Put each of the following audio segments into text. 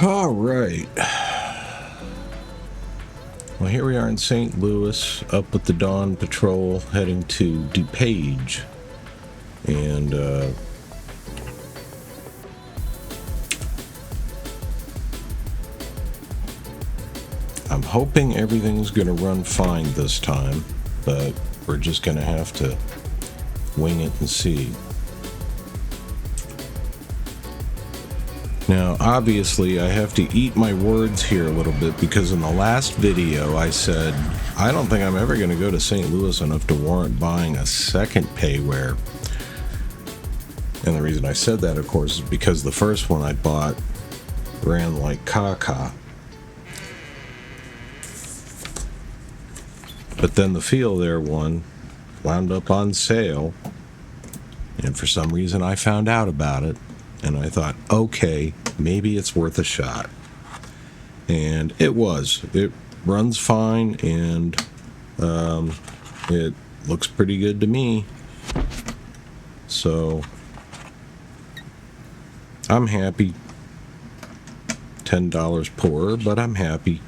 All right. Well, here we are in St. Louis, up with the Dawn Patrol, heading to DuPage. And, I'm hoping everything's going to run fine this time, but we're just going to have to wing it and see. Now, obviously, I have to eat my words here a little bit because in the last video I said, I don't think I'm ever going to go to St. Louis enough to warrant buying a second payware. And the reason I said that, of course, is because the first one I bought ran like caca. But then the Feel There one wound up on sale, and for some reason I found out about it. And I thought, okay, maybe it's worth a shot. And it was. It runs fine, and it looks pretty good to me. So, I'm happy. $10 poorer, but I'm happy.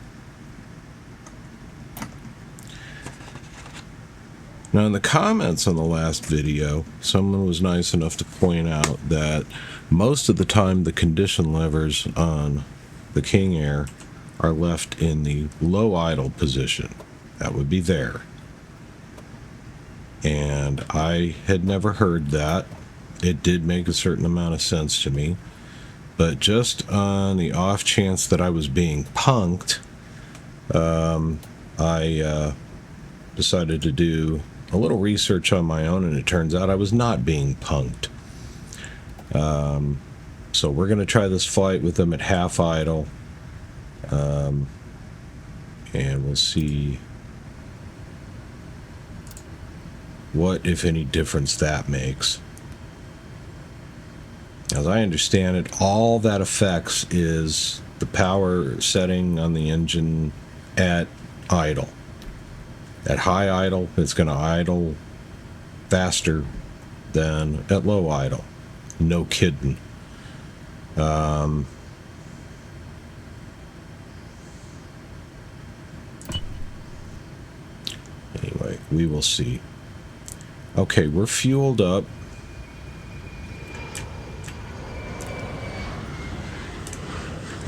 Now, in the comments on the last video, someone was nice enough to point out that most of the time the condition levers on the King Air are left in the low idle position. That would be there. And I had never heard that. It did make a certain amount of sense to me. But just on the off chance that I was being punked, I decided to do a little research on my own, and it turns out I was not being punked. So we're going to try this flight with them at half idle, and we'll see what, if any, difference that makes. As I understand it, all that affects is the power setting on the engine at idle. At high idle, it's going to idle faster than at low idle. No kidding. Anyway, we will see. Okay, we're fueled up.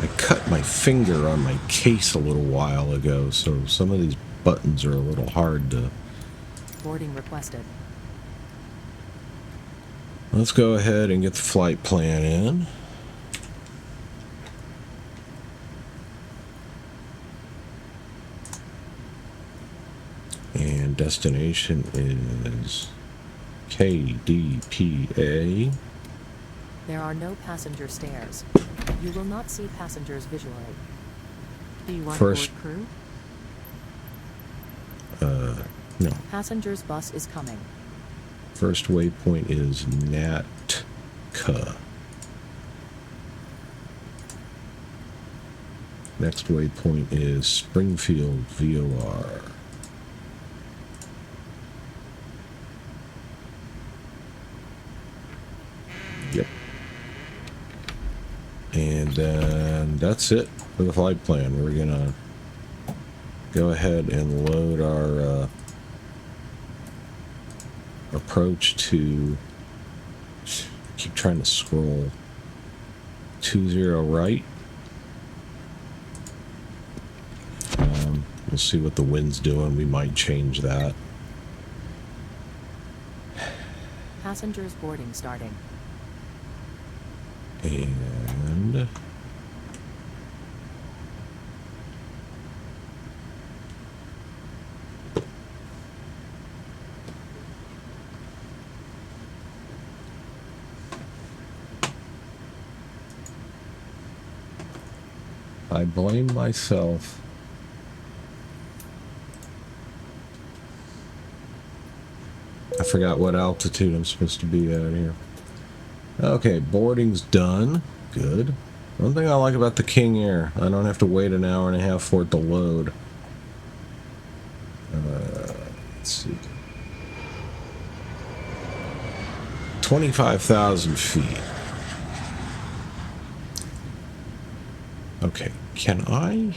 I cut my finger on my case a little while ago, so some of these buttons are a little hard to... Boarding requested. Let's go ahead and get the flight plan in. And destination is KDPA. There are no passenger stairs. You will not see passengers visually. Do you want First, board crew? No. Passengers bus is coming. First waypoint is Natka. Next waypoint is Springfield VOR. Yep. And then that's it for the flight plan. We're gonna go ahead and load our approach to, keep trying to scroll, 20 right. We'll see what the wind's doing. We might change that. Passengers boarding starting. And I blame myself. I forgot what altitude I'm supposed to be at here. Okay, boarding's done. Good. One thing I like about the King Air, I don't have to wait an hour and a half for it to load. Let's see. 25,000 feet. Okay, can I?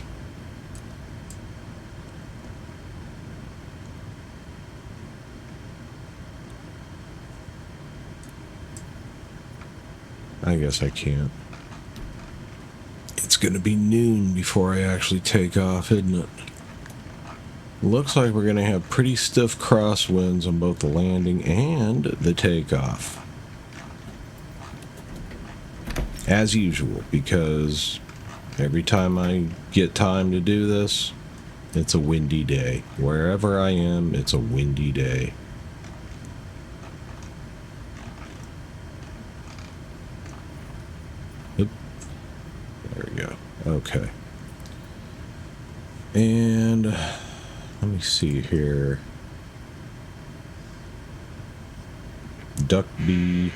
I guess I can't. It's going to be noon before I actually take off, isn't it? Looks like we're going to have pretty stiff crosswinds on both the landing and the takeoff. As usual, because every time I get time to do this, it's a windy day. Wherever I am, it's a windy day. Oop. There we go. Okay. And let me see here. Duck B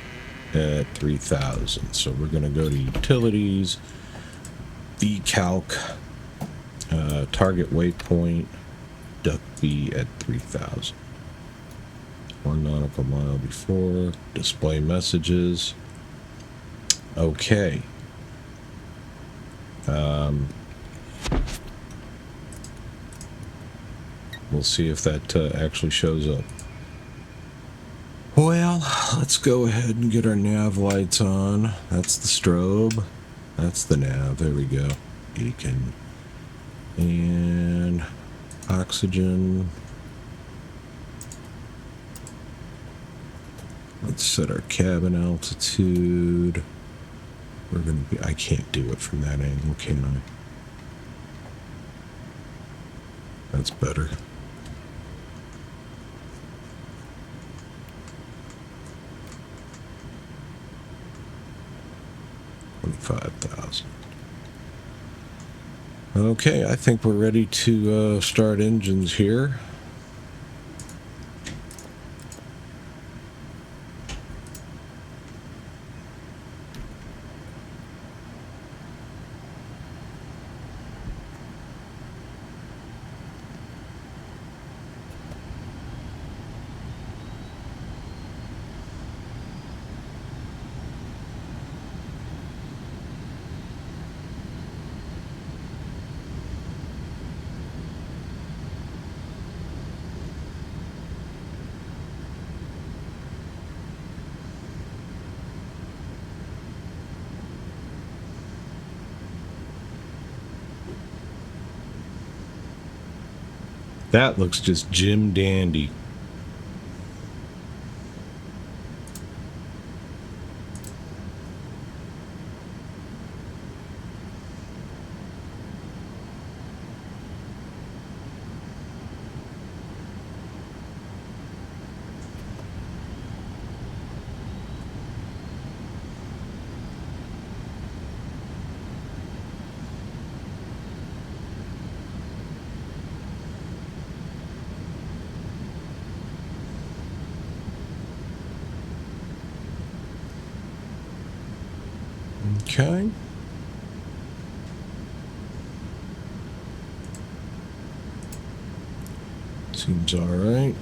at 3,000. So we're going to go to utilities, VCalc, target waypoint, Duck B at 3,000. 1 nautical mile before, display messages. Okay. We'll see if that actually shows up. Well, let's go ahead and get our nav lights on. That's the strobe. That's the nav. There we go. Beacon. And oxygen. Let's set our cabin altitude. We're going to be... I can't do it from that angle, can I? That's better. $25,000. Okay, I think we're ready to start engines here. That looks just Jim Dandy. Okay. Seems all right.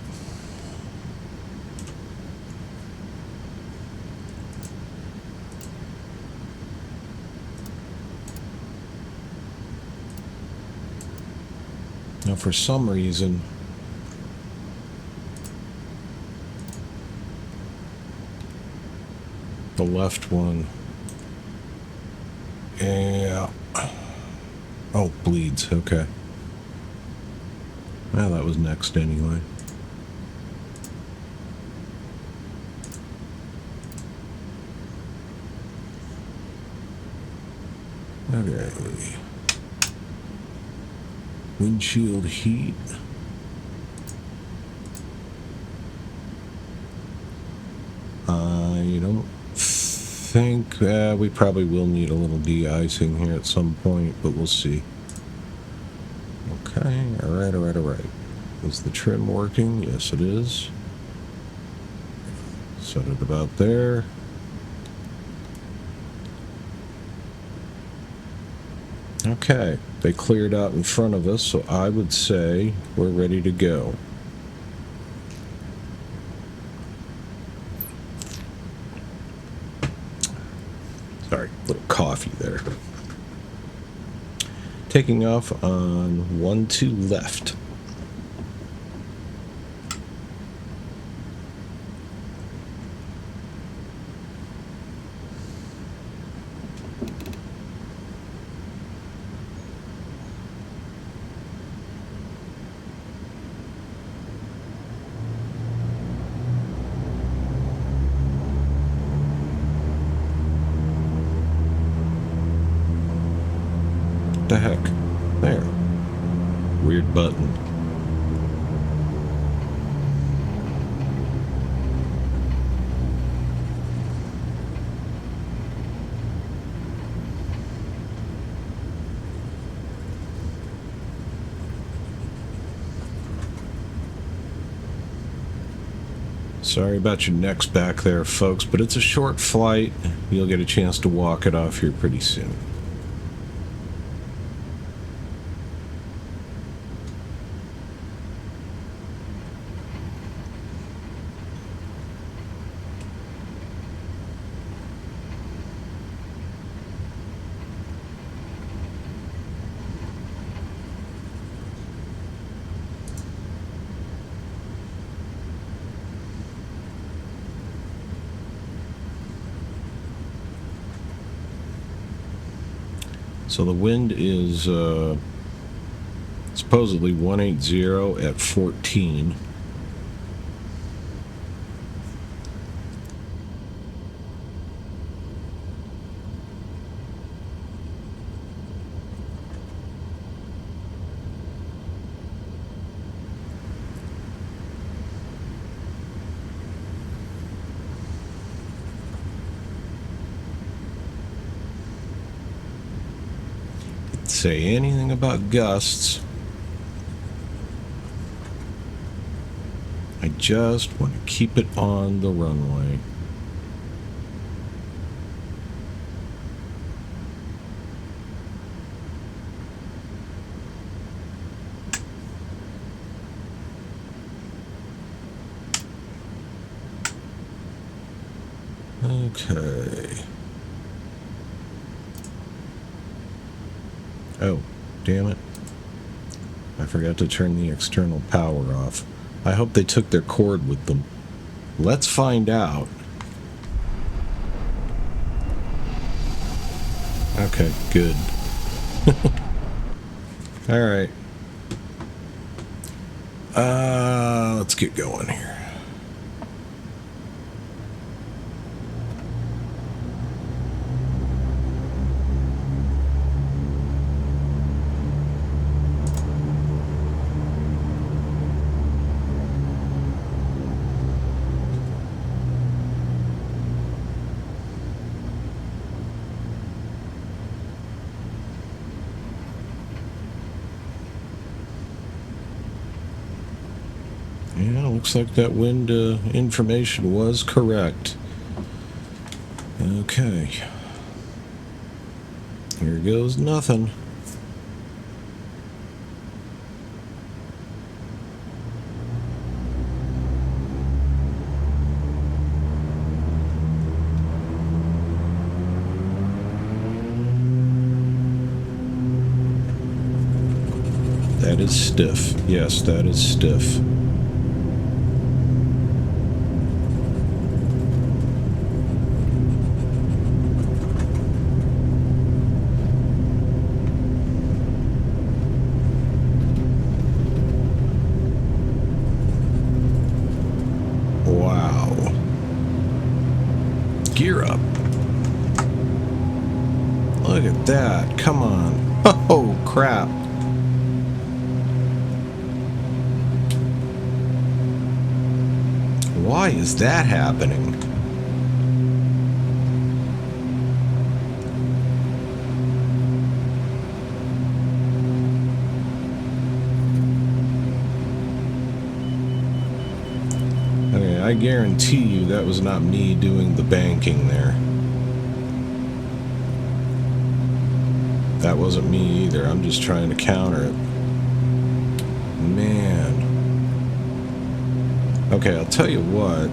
Now, for some reason, the left one, yeah. Oh, bleeds. Okay. Well, that was next anyway. Okay. Windshield heat. I don't think we probably will need a little de-icing here at some point, but we'll see. Okay, alright. Is the trim working? Yes, it is. Set it about there. Okay, they cleared out in front of us, so I would say we're ready to go. Sorry, little coffee there. Taking off on 1-2 left. What the heck? There. Weird button. Sorry about your necks back there, folks, but it's a short flight. You'll get a chance to walk it off here pretty soon. So the wind is supposedly 180 at 14. Say anything about gusts. I just want to keep it on the runway. Okay. Oh, damn it. I forgot to turn the external power off. I hope they took their cord with them. Let's find out. Okay, good. Alright. Let's get going here. Yeah, looks like that wind information was correct. Okay. Here goes nothing. That is stiff. Yes, that is stiff. Gear up. Look at that. Come on. Oh, crap. Why is that happening? Okay, I guarantee you that was not me doing the banking there. That wasn't me either. I'm just trying to counter it. Man. Okay, I'll tell you what.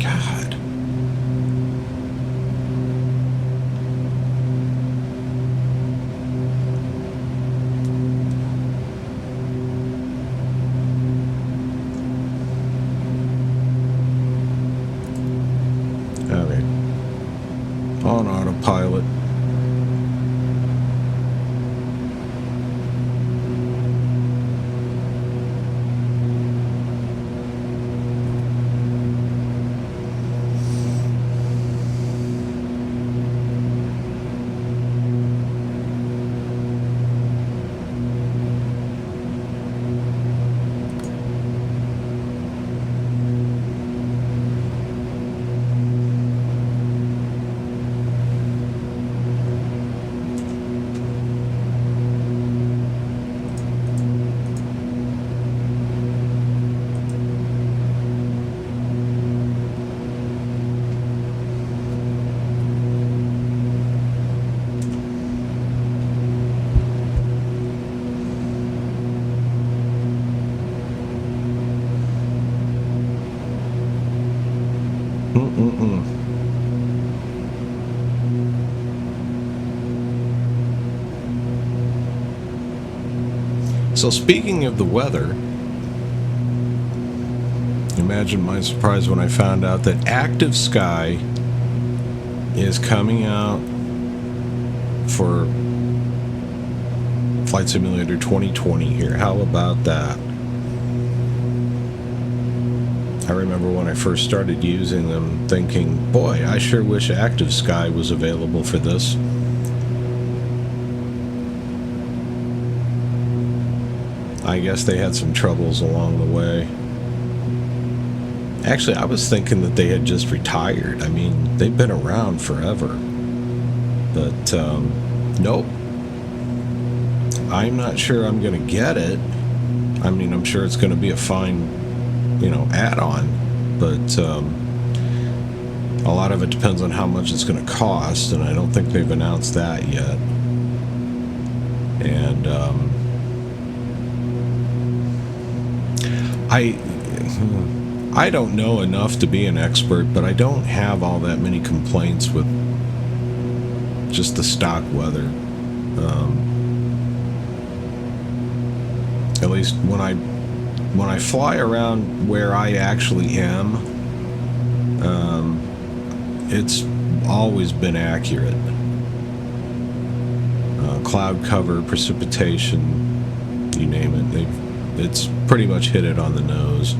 God. Okay. On autopilot. So speaking of the weather, imagine my surprise when I found out that Active Sky is coming out for Flight Simulator 2020 here. How about that? I remember when I first started using them thinking, boy, I sure wish Active Sky was available for this. I guess they had some troubles along the way. Actually, I was thinking that they had just retired. I mean, they've been around forever. But, nope. I'm not sure I'm going to get it. I mean, I'm sure it's going to be a fine, add-on. But, a lot of it depends on how much it's going to cost, and I don't think they've announced that yet. And, I don't know enough to be an expert, but I don't have all that many complaints with just the stock weather. At least when I fly around where I actually am, it's always been accurate. Cloud cover, precipitation, you name it. It's pretty much hit it on the nose.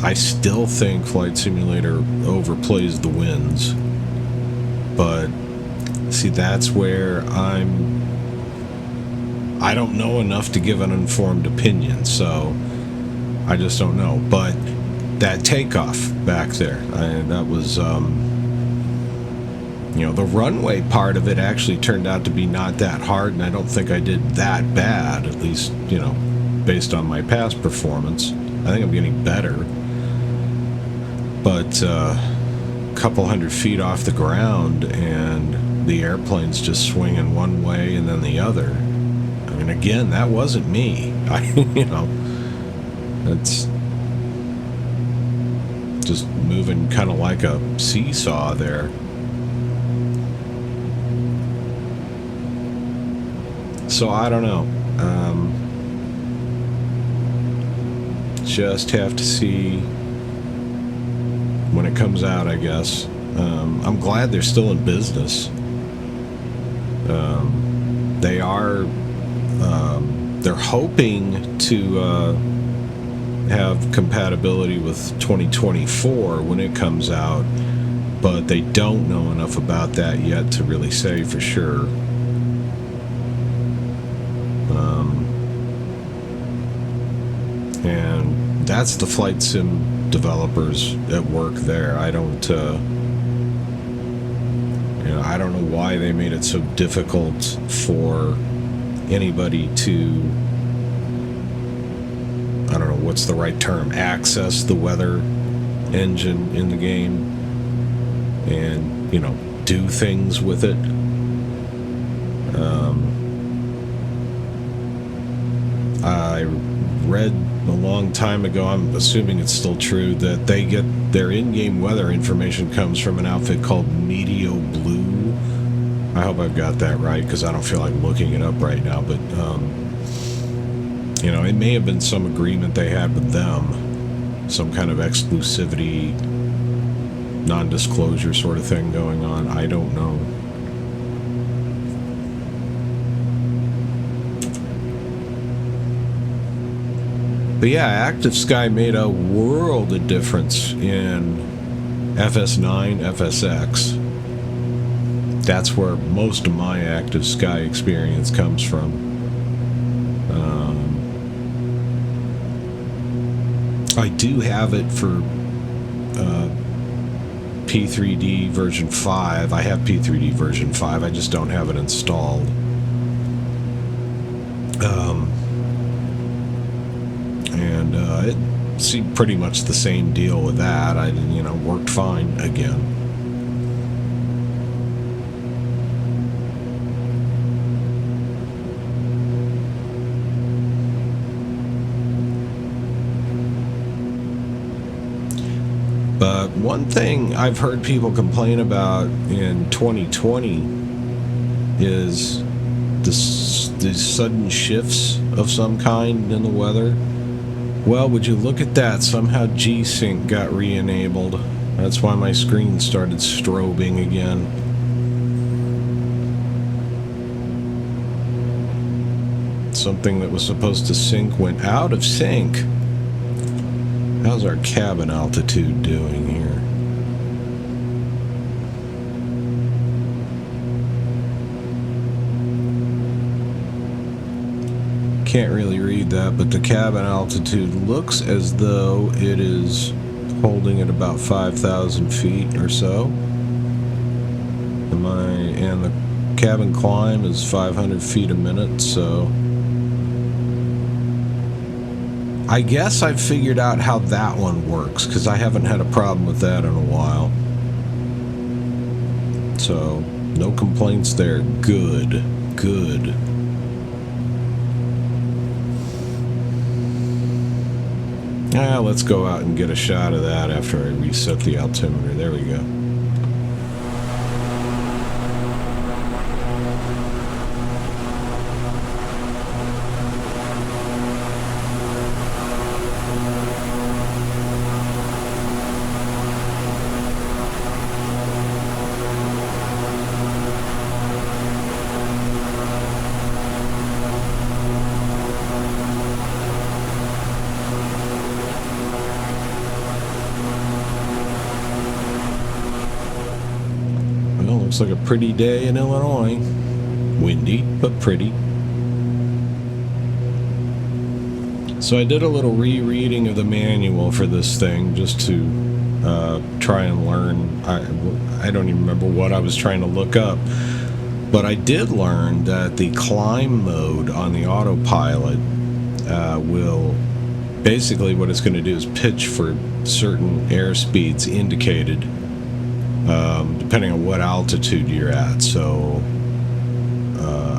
I still think Flight Simulator overplays the winds, but see, that's where I don't know enough to give an informed opinion, so I just don't know. But that takeoff back there, that was, the runway part of it actually turned out to be not that hard, and I don't think I did that bad, at least, based on my past performance. I think I'm getting better. But a couple hundred feet off the ground, and the airplane's just swinging one way and then the other. I mean, again, that wasn't me. It's just moving kind of like a seesaw there. So I don't know. Just have to see when it comes out, I guess. I'm glad they're still in business. they are they're hoping to have compatibility with 2024 when it comes out, but they don't know enough about that yet to really say for sure. And that's the flight sim developers at work there. I don't I don't know why they made it so difficult for anybody to, I don't know what's the right term, access the weather engine in the game and, do things with it. I read a long time ago, I'm assuming it's still true, that they get their in-game weather information comes from an outfit called Meteo Blue. I hope I've got that right, because I don't feel like looking it up right now, but it may have been some agreement they had with them, some kind of exclusivity, non-disclosure sort of thing going on. I don't know. But yeah, Active Sky made a world of difference in FS9, FSX. That's where most of my Active Sky experience comes from. I do have it for P3D version 5. I have P3D version 5. I just don't have it installed. It seemed pretty much the same deal with that. I, worked fine again. But one thing I've heard people complain about in 2020 is the sudden shifts of some kind in the weather. Well, would you look at that? Somehow G-Sync got re-enabled. That's why my screen started strobing again. Something that was supposed to sync went out of sync. How's our cabin altitude doing here? Can't really read that, but the cabin altitude looks as though it is holding at about 5,000 feet or so. And the cabin climb is 500 feet a minute, so I guess I've figured out how that one works, because I haven't had a problem with that in a while. So, no complaints there. Good. Let's go out and get a shot of that after I reset the altimeter. There we go. Looks like a pretty day in Illinois. Windy, but pretty. So I did a little rereading of the manual for this thing just to try and learn. I don't even remember what I was trying to look up. But I did learn that the climb mode on the autopilot will... Basically what it's going to do is pitch for certain airspeeds indicated depending on what altitude you're at. So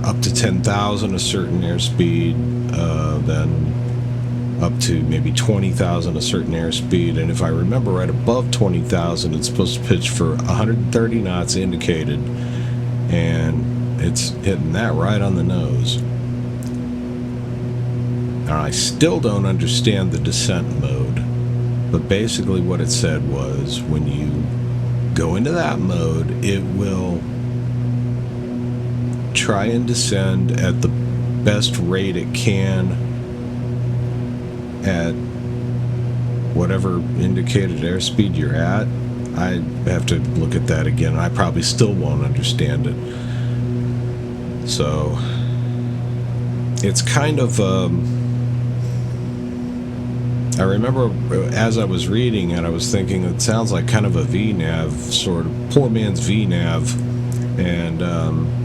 up to 10,000 a certain airspeed, then up to maybe 20,000 a certain airspeed, and if I remember right, above 20,000 it's supposed to pitch for 130 knots indicated, and it's hitting that right on the nose. Now, I still don't understand the descent mode, but basically what it said was when you go into that mode, it will try and descend at the best rate it can at whatever indicated airspeed you're at. I have to look at that again. I probably still won't understand it. So it's kind of I remember as I was reading it, I was thinking it sounds like kind of a VNAV, sort of poor man's VNAV. And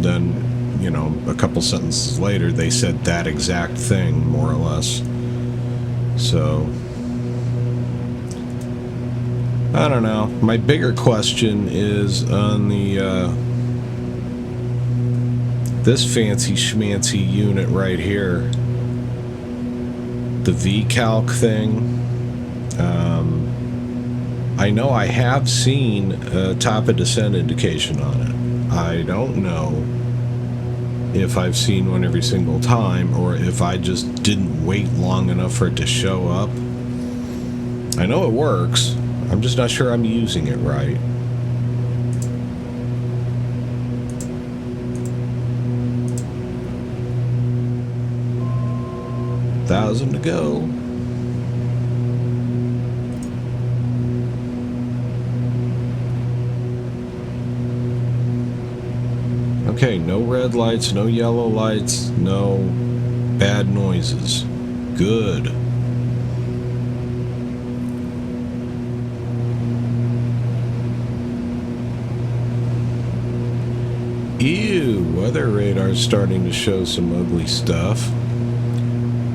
then, you know, a couple sentences later, they said that exact thing, more or less. So, I don't know. My bigger question is on the this fancy schmancy unit right here, the VCalc thing. I know I have seen a top of descent indication on it. I don't know if I've seen one every single time or if I just didn't wait long enough for it to show up. I know it works. I'm just not sure I'm using it right. $1,000 to go. Okay, no red lights, no yellow lights, no bad noises. Good. Ew, weather radar's starting to show some ugly stuff.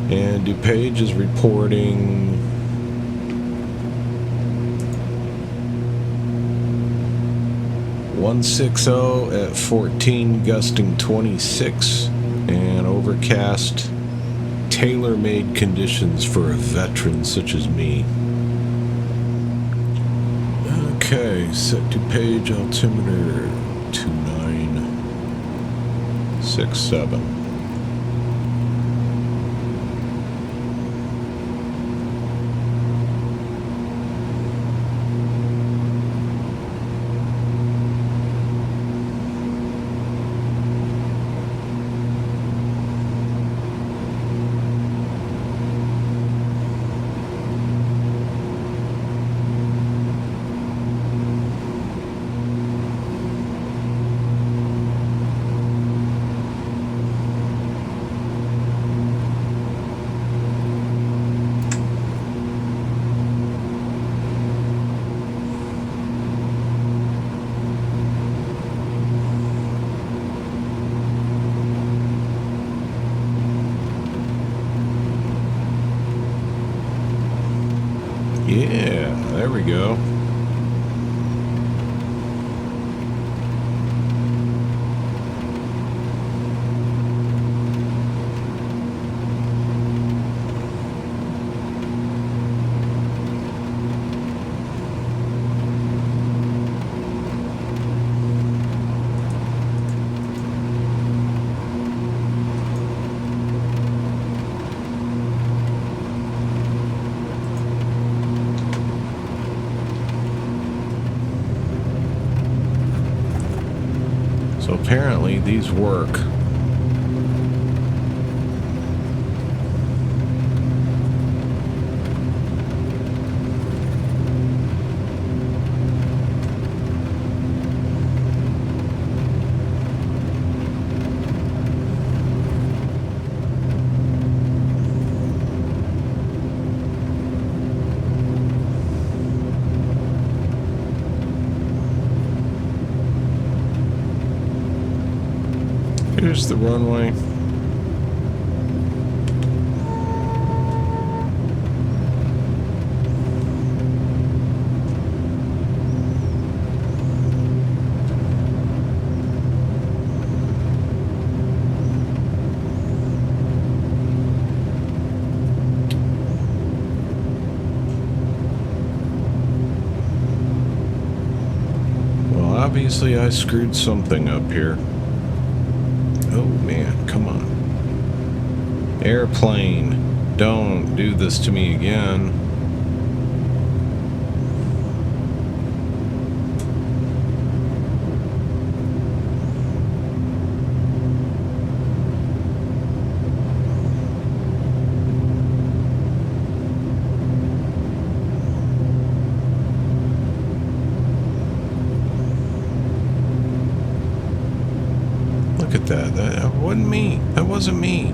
And DuPage is reporting 160 at 14, gusting 26, and overcast, tailor-made conditions for a veteran such as me. Okay, set DuPage altimeter 2967. Yeah, there we go. So apparently these work. Here's the runway. Well, obviously I screwed something up here. Oh man, come on. Airplane, don't do this to me again. Yeah, that wasn't me. That wasn't me.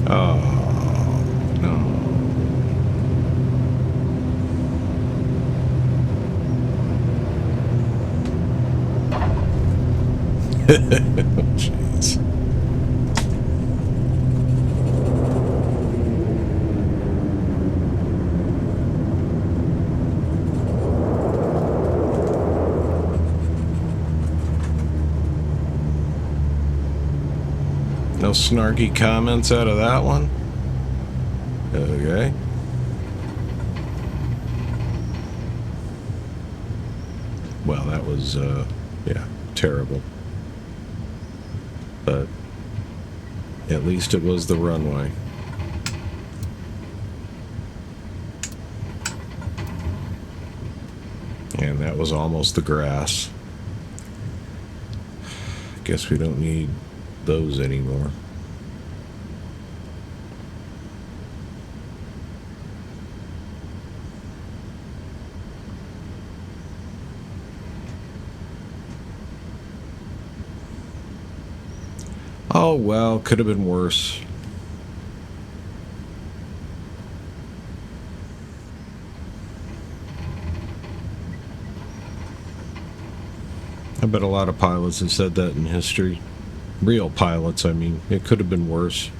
Oh, no. Jeez. No snarky comments out of that one? Okay. Well, that was, yeah, terrible. But at least it was the runway. And that was almost the grass. Guess we don't need those anymore. Oh, well, could have been worse. I bet a lot of pilots have said that in history. Real pilots, I mean. It could have been worse.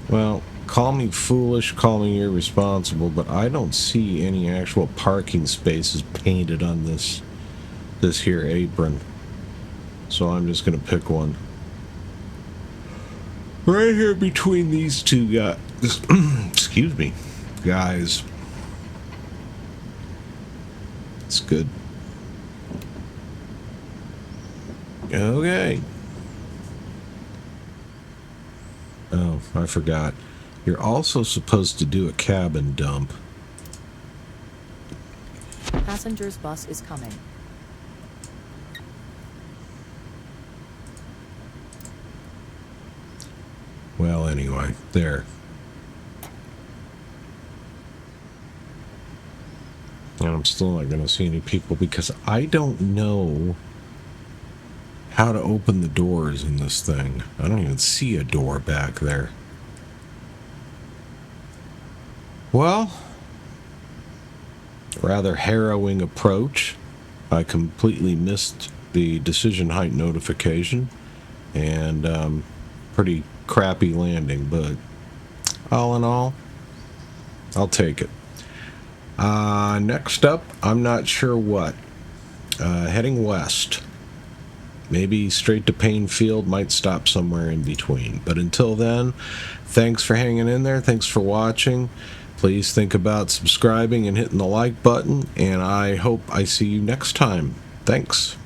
Well, call me foolish, call me irresponsible, but I don't see any actual parking spaces painted on this here apron. So I'm just going to pick one. Right here between these two guys. Excuse me, guys. It's good. Okay. Oh, I forgot. You're also supposed to do a cabin dump. Passenger's bus is coming. Well, anyway, there. And I'm still not going to see any people because I don't know how to open the doors in this thing. I don't even see a door back there. Well, rather harrowing approach. I completely missed the decision height notification and pretty crappy landing, but all in all, I'll take it. Next up, I'm not sure what. Heading west. Maybe straight to Payne Field, might stop somewhere in between. But until then, thanks for hanging in there. Thanks for watching. Please think about subscribing and hitting the like button. And I hope I see you next time. Thanks.